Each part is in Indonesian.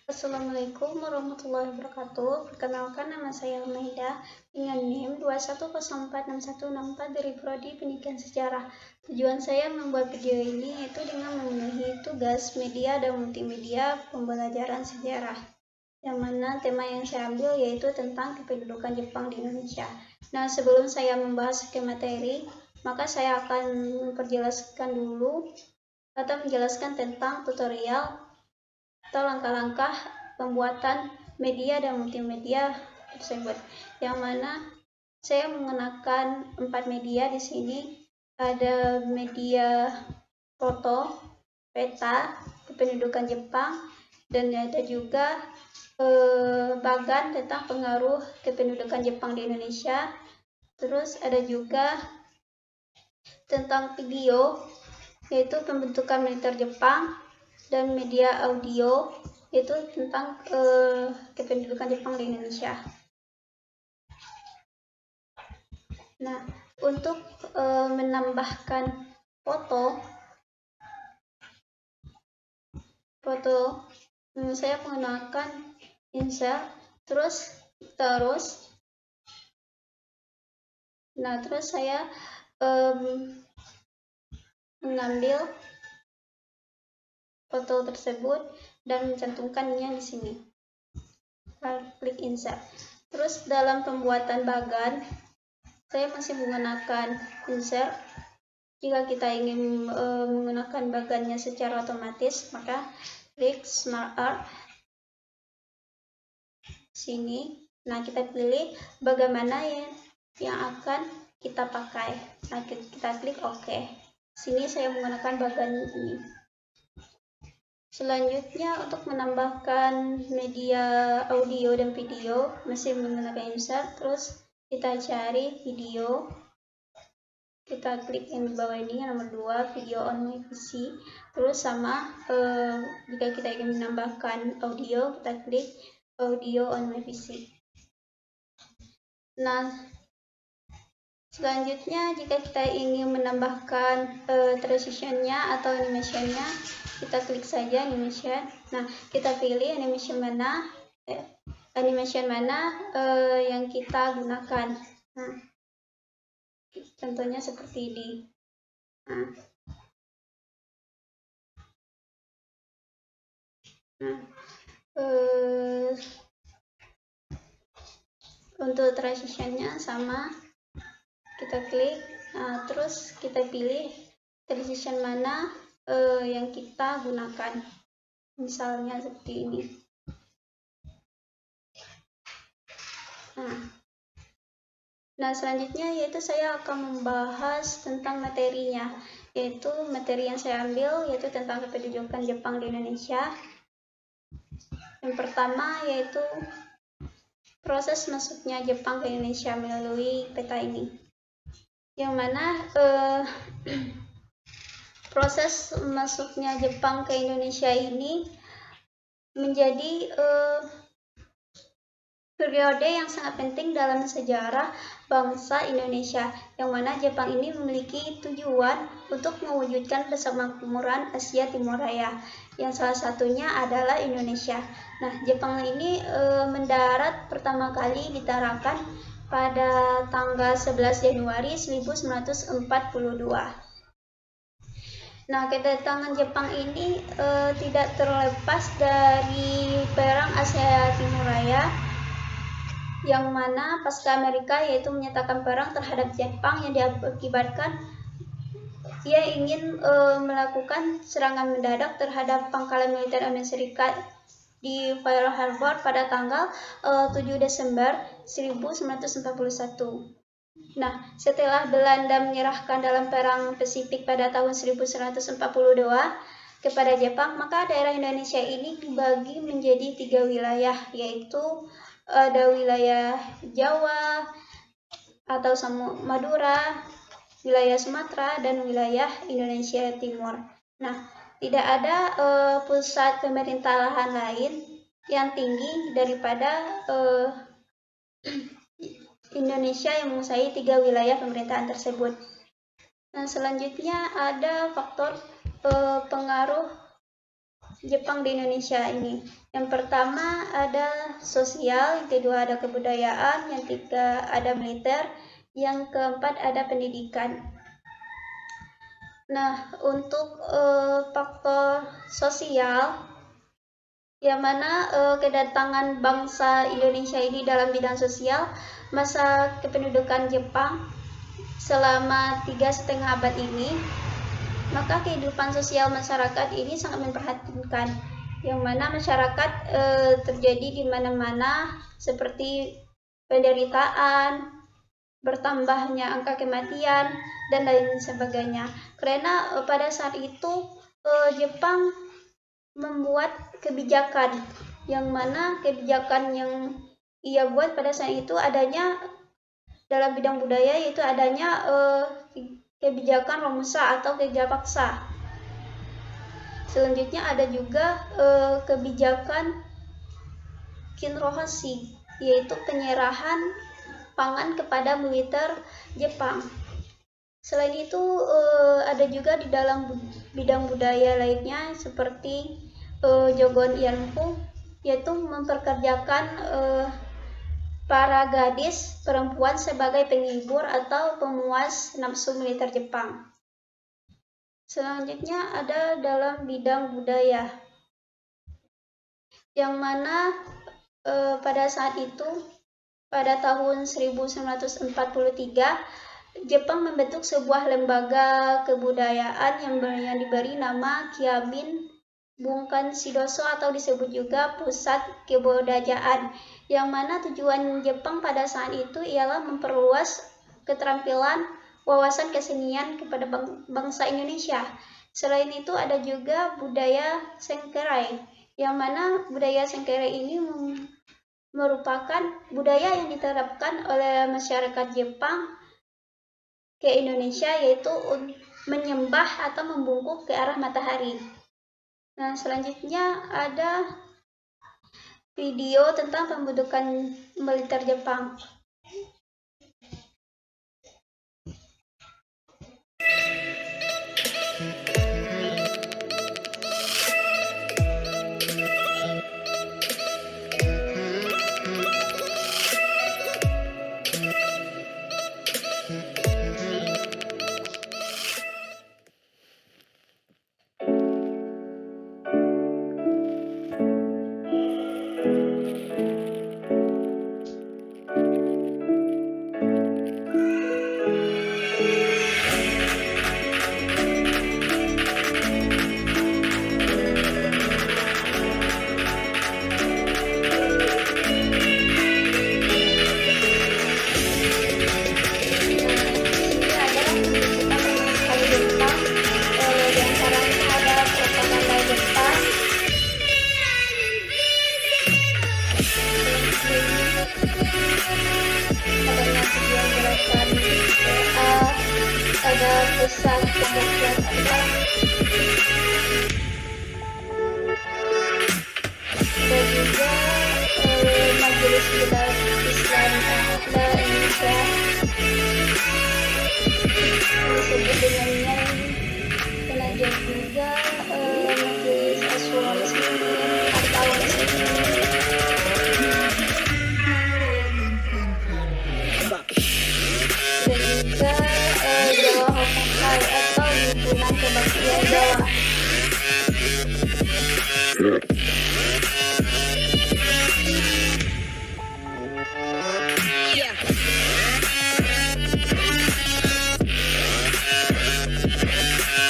Assalamualaikum warahmatullahi wabarakatuh. Perkenalkan, nama saya Maida dengan NIM 2104664 dari Prodi Pendidikan Sejarah. Tujuan saya membuat video ini yaitu dengan memenuhi tugas media dan multimedia pembelajaran sejarah, yang mana tema yang saya ambil yaitu tentang kependudukan Jepang di Indonesia. Nah, sebelum saya membahas ke materi, maka saya akan memperjelaskan dulu atau menjelaskan tentang tutorial atau langkah-langkah pembuatan media dan multimedia tersebut, yang mana saya menggunakan 4 media di sini. Ada media foto, peta, kependudukan Jepang, dan ada juga bagan tentang pengaruh kependudukan Jepang di Indonesia. Terus ada juga tentang video, yaitu pembentukan militer Jepang, dan media audio, yaitu tentang kependudukan Jepang di Indonesia. Nah, untuk menambahkan foto, saya menggunakan insert, terus saya mengambil foto tersebut dan mencantumkannya di sini. Klik insert. Terus dalam pembuatan bagan, saya masih menggunakan insert. Jika kita ingin menggunakan bagannya secara otomatis, maka klik Smart Art sini. Nah, kita pilih bagaimana yang akan kita pakai. Nah, kita klik OK. Sini saya menggunakan bagan ini. Selanjutnya, untuk menambahkan media audio dan video, masih menggunakan insert. Terus kita cari video, kita klik yang di bawah ini, yang nomor 2, video on my PC. Terus sama jika kita ingin menambahkan audio, kita klik audio on my PC. Nah, selanjutnya jika kita ingin menambahkan transitionnya atau animationnya, kita klik saja animation. Nah, kita pilih animation mana yang kita gunakan. Nah, contohnya seperti ini. Untuk transitionnya sama, kita klik. Nah, terus kita pilih transition mana yang kita gunakan, misalnya seperti ini. Nah, selanjutnya yaitu saya akan membahas tentang materinya, yaitu materi yang saya ambil yaitu tentang kependudukan Jepang di Indonesia. Yang pertama yaitu proses masuknya Jepang ke Indonesia melalui peta ini, yang mana proses masuknya Jepang ke Indonesia ini menjadi periode yang sangat penting dalam sejarah bangsa Indonesia, yang mana Jepang ini memiliki tujuan untuk mewujudkan persemakmuran Asia Timur Raya, yang salah satunya adalah Indonesia. Nah, Jepang ini mendarat pertama kali di Tarakan pada tanggal 11 Januari 1942. Nah, kedatangan Jepang ini tidak terlepas dari Perang Asia Timur Raya, yang mana pasca Amerika yaitu menyatakan perang terhadap Jepang, yang diakibatkan dia ingin melakukan serangan mendadak terhadap pangkalan militer Amerika Serikat di Pearl Harbor pada tanggal 7 Desember 1941. Nah, setelah Belanda menyerahkan dalam Perang Pasifik pada tahun 1942 kepada Jepang, maka daerah Indonesia ini dibagi menjadi 3 wilayah, yaitu ada wilayah Jawa atau Madura, wilayah Sumatera, dan wilayah Indonesia Timur. Nah, tidak ada pusat pemerintahan lain yang tinggi daripada Indonesia yang menguasai 3 wilayah pemerintahan tersebut. Nah, selanjutnya ada faktor pengaruh Jepang di Indonesia ini. Yang pertama ada sosial, yang kedua ada kebudayaan, yang ketiga ada militer, yang keempat ada pendidikan. Nah, untuk faktor sosial, yang mana kedatangan bangsa Indonesia ini dalam bidang sosial, masa kependudukan Jepang selama 3,5 abad ini, maka kehidupan sosial masyarakat ini sangat memprihatinkan, yang mana masyarakat terjadi di mana-mana seperti penderitaan, bertambahnya angka kematian, dan lain sebagainya. Karena pada saat itu Jepang membuat kebijakan, yang mana kebijakan yang ia buat pada saat itu adanya dalam bidang budaya, yaitu adanya kebijakan romusa atau kerja paksa. Selanjutnya ada juga kebijakan kinrohashi, yaitu penyerahan pangan kepada militer Jepang. Selain itu ada juga di dalam bidang budaya lainnya seperti Jogon Ianfu, yaitu memperkerjakan para gadis perempuan sebagai penghibur atau pemuas nafsu militer Jepang. Selanjutnya ada dalam bidang budaya, yang mana pada saat itu, pada tahun 1943, Jepang membentuk sebuah lembaga kebudayaan yang diberi nama Kiabin Bunkan Shidoso, atau disebut juga Pusat Kebudayaan, yang mana tujuan Jepang pada saat itu ialah memperluas keterampilan wawasan kesenian kepada bangsa Indonesia. Selain itu ada juga budaya Sengkerai, yang mana budaya Sengkerai ini merupakan budaya yang diterapkan oleh masyarakat Jepang ke Indonesia, yaitu menyembah atau membungkuk ke arah matahari. Nah, selanjutnya ada video tentang pembentukan militer Jepang. Ada pusat pembelajaran dan juga Majelis Islam Indonesia, disebut dengannya, dan ada juga Majelis Asyura Muslimin atau dan juga Jawa Hokai atau Himpunan Kebaktian Jawa.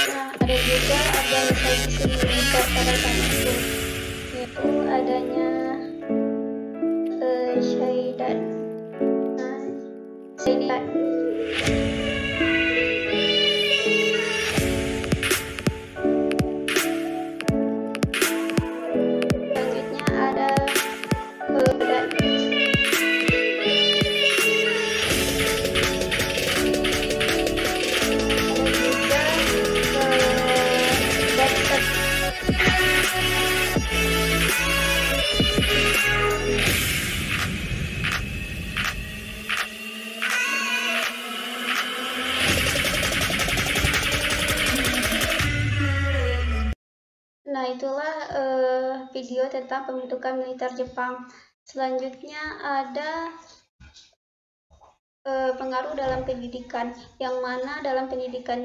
Nah, ada juga organisasi militer pada saat itu, yaitu adanya Syaidan. Selanjutnya ada Nah, itulah video tentang pembentukan militer Jepang. Selanjutnya ada pengaruh dalam pendidikan, yang mana dalam pendidikan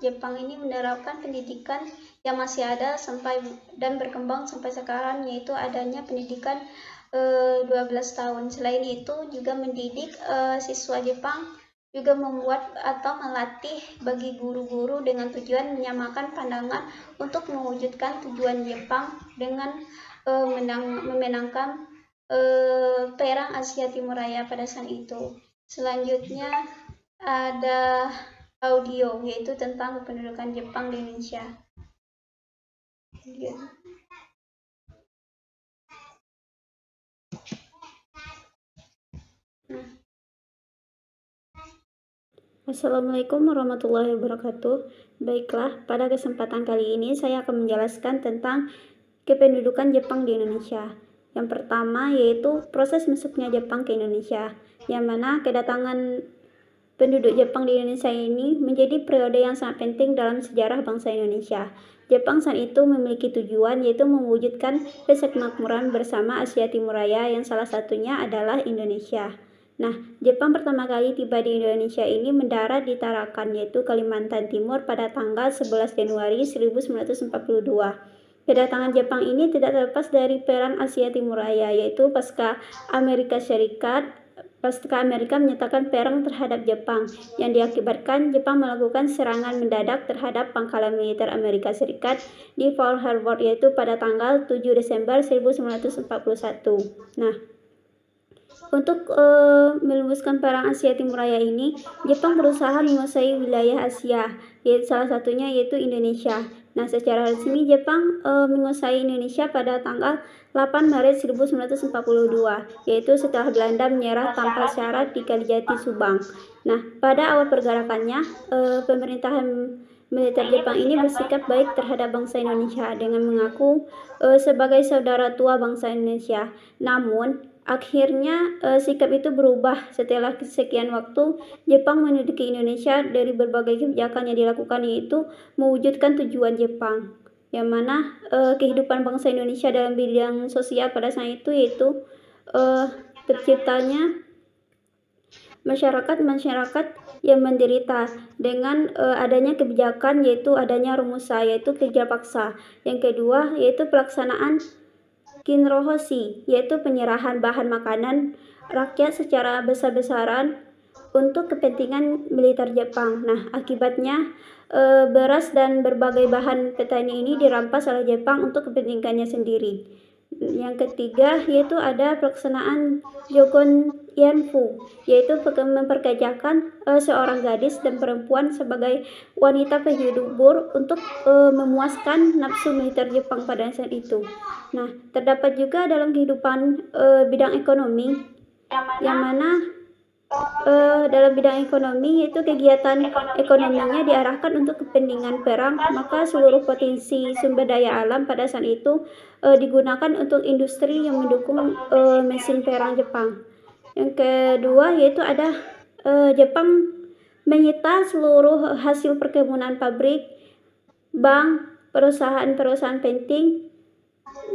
Jepang ini menerapkan pendidikan yang masih ada sampai dan berkembang sampai sekarang, yaitu adanya pendidikan 12 tahun. Selain itu juga mendidik siswa Jepang, juga membuat atau melatih bagi guru-guru dengan tujuan menyamakan pandangan untuk mewujudkan tujuan Jepang dengan memenangkan perang Asia Timur Raya pada saat itu. Selanjutnya ada audio, yaitu tentang kependudukan Jepang di Indonesia. Assalamualaikum warahmatullahi wabarakatuh. Baiklah, pada kesempatan kali ini saya akan menjelaskan tentang kependudukan Jepang di Indonesia. Yang pertama yaitu proses masuknya Jepang ke Indonesia, yang mana kedatangan penduduk Jepang di Indonesia ini menjadi periode yang sangat penting dalam sejarah bangsa Indonesia. Jepang saat itu memiliki tujuan, yaitu mewujudkan persemakmuran bersama Asia Timur Raya, yang salah satunya adalah Indonesia. Nah, Jepang pertama kali tiba di Indonesia ini mendarat di Tarakan, yaitu Kalimantan Timur, pada tanggal 11 Januari 1942. Kedatangan Jepang ini tidak terlepas dari perang Asia Timur Raya, yaitu pasca Amerika menyatakan perang terhadap Jepang, yang diakibatkan Jepang melakukan serangan mendadak terhadap pangkalan militer Amerika Serikat di Pearl Harbor, yaitu pada tanggal 7 Desember 1941. Nah, untuk melembuskan perang Asia Timur Raya ini, Jepang berusaha menguasai wilayah Asia, yaitu salah satunya yaitu Indonesia. Nah, secara resmi Jepang menguasai Indonesia pada tanggal 8 Maret 1942, yaitu setelah Belanda menyerah tanpa syarat di Kalijati, Subang. Nah, pada awal pergerakannya, pemerintahan militer Jepang ini bersikap baik terhadap bangsa Indonesia dengan mengaku sebagai saudara tua bangsa Indonesia. Namun, akhirnya sikap itu berubah setelah sekian waktu Jepang menduduki Indonesia. Dari berbagai kebijakan yang dilakukan, yaitu mewujudkan tujuan Jepang, yang mana kehidupan bangsa Indonesia dalam bidang sosial pada saat itu yaitu terciptanya masyarakat yang menderita dengan adanya kebijakan, yaitu adanya rumusa, yaitu kerja paksa. Yang kedua yaitu pelaksanaan Kinrohoshi, yaitu penyerahan bahan makanan rakyat secara besar-besaran untuk kepentingan militer Jepang. Nah, akibatnya beras dan berbagai bahan petani ini dirampas oleh Jepang untuk kepentingannya sendiri. Yang ketiga yaitu ada pelaksanaan Jogon Yanfu, yaitu memperkerjakan seorang gadis dan perempuan sebagai wanita penghibur untuk memuaskan nafsu militer Jepang pada saat itu. Nah, terdapat juga dalam kehidupan bidang ekonomi, yang mana dalam bidang ekonomi yaitu kegiatan ekonominya diarahkan untuk kepentingan perang, maka seluruh potensi sumber daya alam pada saat itu digunakan untuk industri yang mendukung mesin perang Jepang. Yang kedua yaitu ada Jepang menyita seluruh hasil perkebunan, pabrik, bank, perusahaan-perusahaan penting.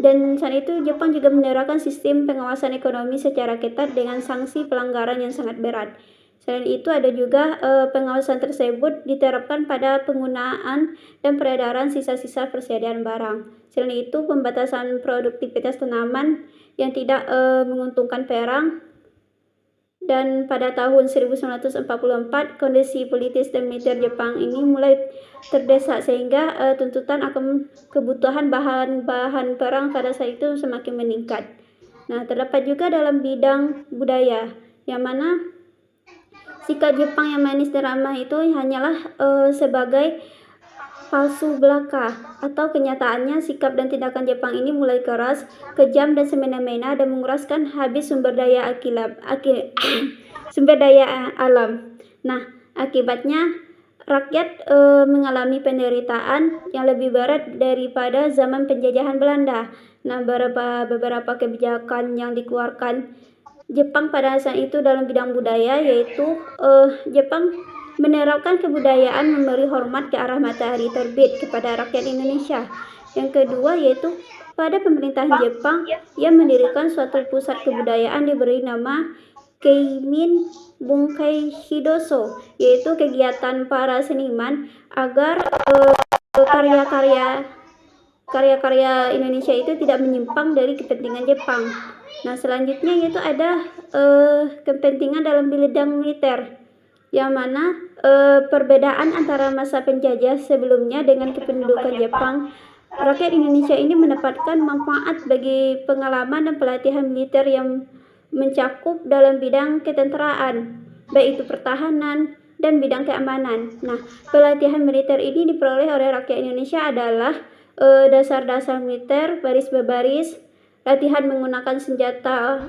Dan saat itu Jepang juga menerapkan sistem pengawasan ekonomi secara ketat dengan sanksi pelanggaran yang sangat berat. Selain itu ada juga pengawasan tersebut diterapkan pada penggunaan dan peredaran sisa-sisa persediaan barang. Selain itu pembatasan produktivitas tanaman yang tidak menguntungkan perang. Dan pada tahun 1944 kondisi politis dan militer Jepang ini mulai terdesak, sehingga tuntutan akan kebutuhan bahan-bahan perang pada saat itu semakin meningkat. Nah, terdapat juga dalam bidang budaya, yang mana sikap Jepang yang manis dan ramah itu hanyalah sebagai palsu belaka, atau kenyataannya sikap dan tindakan Jepang ini mulai keras, kejam dan semena-mena, dan menguraskan habis sumber daya alam. Nah, akibatnya rakyat mengalami penderitaan yang lebih berat daripada zaman penjajahan Belanda. Nah, beberapa kebijakan yang dikeluarkan Jepang pada saat itu dalam bidang budaya yaitu Jepang menerapkan kebudayaan memberi hormat ke arah matahari terbit kepada rakyat Indonesia. Yang kedua yaitu pada pemerintahan Jepang ia mendirikan suatu pusat kebudayaan diberi nama Keimin Bunkai Hidoso, yaitu kegiatan para seniman agar karya-karya Indonesia itu tidak menyimpang dari kepentingan Jepang. Nah, selanjutnya yaitu ada kepentingan dalam bidang militer, yang mana perbedaan antara masa penjajah sebelumnya dengan kependudukan Jepang. Rakyat Indonesia ini mendapatkan manfaat bagi pengalaman dan pelatihan militer yang mencakup dalam bidang ketenteraan, baik itu pertahanan dan bidang keamanan. Nah, pelatihan militer ini diperoleh oleh rakyat Indonesia adalah dasar-dasar militer, baris berbaris, latihan menggunakan senjata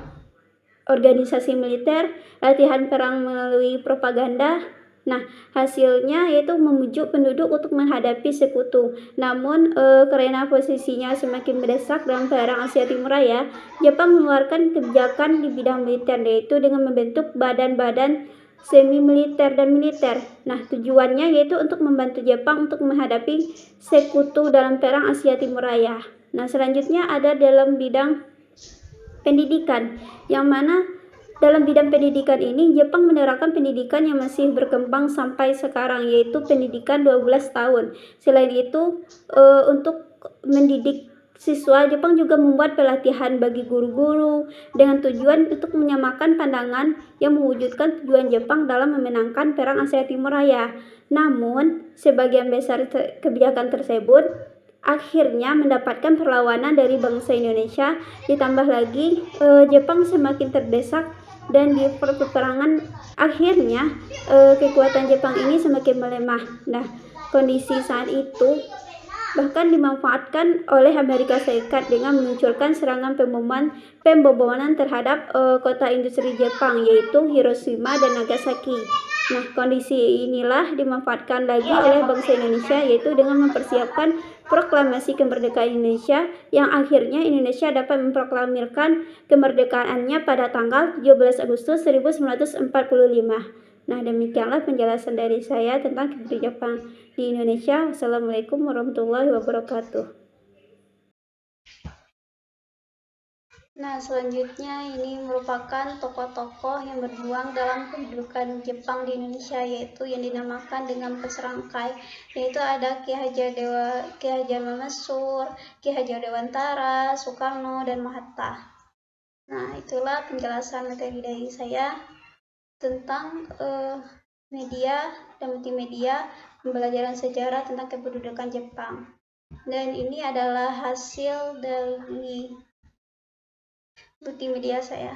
organisasi militer, latihan perang melalui propaganda. Nah, hasilnya yaitu membujuk penduduk untuk menghadapi sekutu. Namun, karena posisinya semakin mendesak dalam perang Asia Timur Raya, Jepang mengeluarkan kebijakan di bidang militer, yaitu dengan membentuk badan-badan semi militer dan militer. Nah, tujuannya yaitu untuk membantu Jepang untuk menghadapi sekutu dalam perang Asia Timur Raya. Nah, selanjutnya ada dalam bidang pendidikan, yang mana dalam bidang pendidikan ini Jepang menerapkan pendidikan yang masih berkembang sampai sekarang, yaitu pendidikan 12 tahun. Selain itu, untuk mendidik siswa, Jepang juga membuat pelatihan bagi guru-guru dengan tujuan untuk menyamakan pandangan yang mewujudkan tujuan Jepang dalam memenangkan perang Asia Timur Raya. Namun, sebagian besar kebijakan tersebut akhirnya mendapatkan perlawanan dari bangsa Indonesia. Ditambah lagi Jepang semakin terdesak dan di peperangan akhirnya kekuatan Jepang ini semakin melemah. Nah, kondisi saat itu bahkan dimanfaatkan oleh Amerika Serikat dengan meluncurkan serangan pembobonan terhadap kota industri Jepang, yaitu Hiroshima dan Nagasaki. Nah, kondisi inilah dimanfaatkan lagi oleh bangsa Indonesia, yaitu dengan mempersiapkan proklamasi kemerdekaan Indonesia, yang akhirnya Indonesia dapat memproklamirkan kemerdekaannya pada tanggal 17 Agustus 1945. Nah, demikianlah penjelasan dari saya tentang kebijakan di Indonesia. Wassalamualaikum warahmatullahi wabarakatuh. Nah, selanjutnya ini merupakan tokoh-tokoh yang berjuang dalam kedudukan Jepang di Indonesia, yaitu yang dinamakan dengan Peserangkai, yaitu ada Ki Hajar Mamensur, Ki Hajar Dewantara, Soekarno, dan Mahatta. Nah, itulah penjelasan materi dari saya tentang media dan multimedia pembelajaran sejarah tentang kependudukan Jepang. Dan ini adalah hasil dari multimedia saya.